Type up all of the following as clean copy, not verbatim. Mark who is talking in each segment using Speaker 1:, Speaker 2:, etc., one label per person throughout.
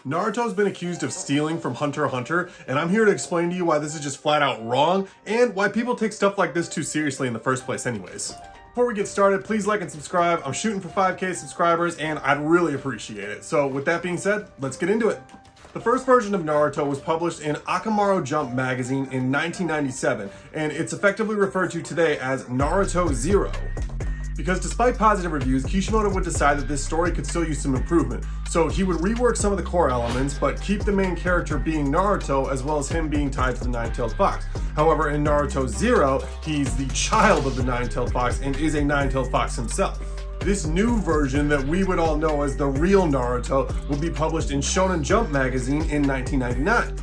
Speaker 1: Naruto's been accused of stealing from Hunter x Hunter, and I'm here to explain to you why this is just flat out wrong, and why people take stuff like this too seriously in the first place anyways. Before we get started, please like and subscribe. I'm shooting for 5K subscribers, and I'd really appreciate it. So with that being said, let's get into it. The first version of Naruto was published in Akamaru Jump magazine in 1997, and it's effectively referred to today as Naruto Zero. Because despite positive reviews, Kishimoto would decide that this story could still use some improvement. So he would rework some of the core elements, but keep the main character being Naruto, as well as him being tied to the Nine-Tailed Fox. However, in Naruto Zero, he's the child of the Nine-Tailed Fox and is a Nine-Tailed Fox himself. This new version that we would all know as the real Naruto will be published in Shonen Jump magazine in 1999.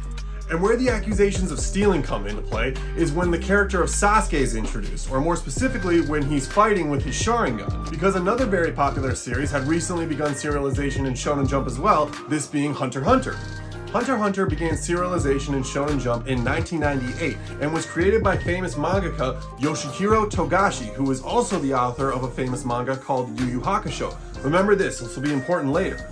Speaker 1: And where the accusations of stealing come into play is when the character of Sasuke is introduced, or more specifically when he's fighting with his Sharingan. Because another very popular series had recently begun serialization in Shonen Jump as well, this being Hunter x Hunter. Hunter x Hunter began serialization in Shonen Jump in 1998 and was created by famous mangaka Yoshihiro Togashi, who is also the author of a famous manga called Yu Yu Hakusho. Remember this will be important later.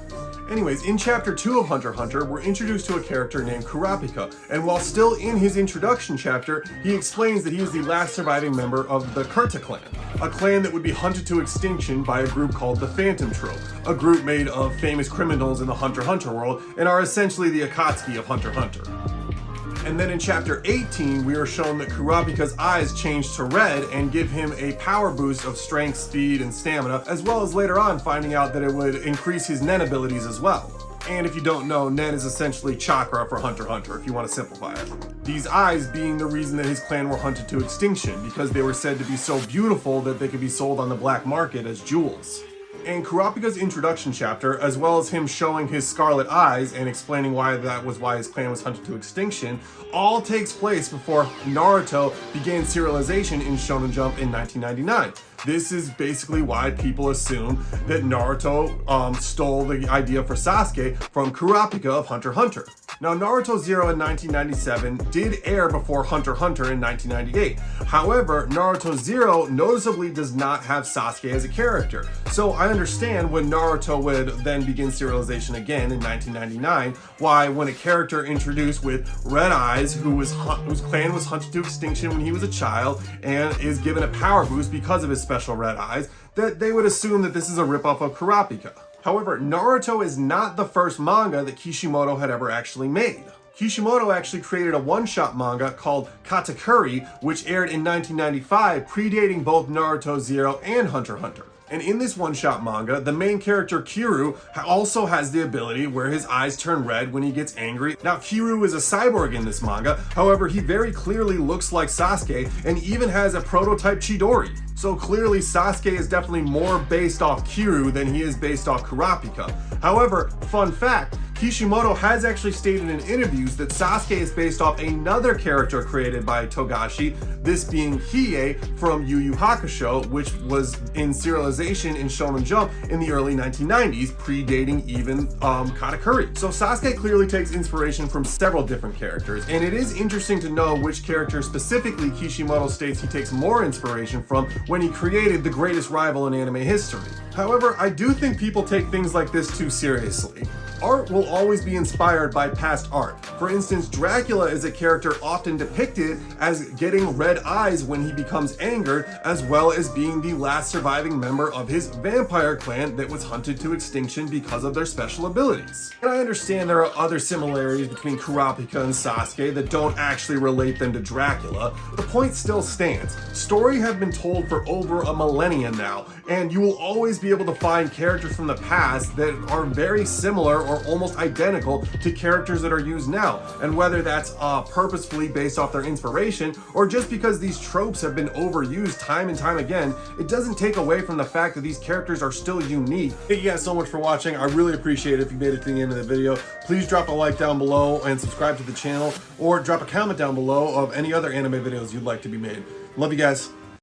Speaker 1: Anyways, in chapter 2 of Hunter x Hunter, we're introduced to a character named Kurapika, and while still in his introduction chapter, he explains that he is the last surviving member of the Kurta clan, a clan that would be hunted to extinction by a group called the Phantom Troop, a group made of famous criminals in the Hunter x Hunter world, and are essentially the Akatsuki of Hunter x Hunter. And then in chapter 18, we are shown that Kurapika's eyes change to red and give him a power boost of strength, speed, and stamina, as well as later on finding out that it would increase his Nen abilities as well. And if you don't know, Nen is essentially chakra for Hunter x Hunter, if you want to simplify it. These eyes being the reason that his clan were hunted to extinction, because they were said to be so beautiful that they could be sold on the black market as jewels. And Kurapika's introduction chapter, as well as him showing his scarlet eyes and explaining why that was why his clan was hunted to extinction, all takes place before Naruto began serialization in Shonen Jump in 1999. This is basically why people assume that Naruto stole the idea for Sasuke from Kurapika of Hunter x Hunter. Now, Naruto Zero in 1997 did air before Hunter x Hunter in 1998. However, Naruto Zero noticeably does not have Sasuke as a character. So I understand when Naruto would then begin serialization again in 1999, why when a character introduced with red eyes, whose clan was hunted to extinction when he was a child, and is given a power boost because of his special red eyes, that they would assume that this is a ripoff of Kurapika. However, Naruto is not the first manga that Kishimoto had ever actually made. Kishimoto actually created a one-shot manga called Katakuri, which aired in 1995, predating both Naruto Zero and Hunter x Hunter. And in this one-shot manga, the main character Kiru also has the ability where his eyes turn red when he gets angry. Now, Kiru is a cyborg in this manga, however, he very clearly looks like Sasuke and even has a prototype Chidori. So clearly Sasuke is definitely more based off Kiru than he is based off Kurapika. However, fun fact, Kishimoto has actually stated in interviews that Sasuke is based off another character created by Togashi, this being Hiei from Yu Yu Hakusho, which was in serialization in Shonen Jump in the early 1990s, predating even Katakuri. So Sasuke clearly takes inspiration from several different characters, and it is interesting to know which character specifically Kishimoto states he takes more inspiration from when he created the greatest rival in anime history. However, I do think people take things like this too seriously. Art will always be inspired by past art. For instance, Dracula is a character often depicted as getting red eyes when he becomes angered, as well as being the last surviving member of his vampire clan that was hunted to extinction because of their special abilities. And I understand there are other similarities between Kurapika and Sasuke that don't actually relate them to Dracula. The point still stands. Stories have been told for over a millennia now, and you will always be able to find characters from the past that are very similar or almost identical to characters that are used now. And whether that's purposefully based off their inspiration or just because these tropes have been overused time and time again, it doesn't take away from the fact that these characters are still unique. Thank you guys so much for watching. I really appreciate it if you made it to the end of the video. Please drop a like down below and subscribe to the channel, or drop a comment down below of any other anime videos you'd like to be made. Love you guys.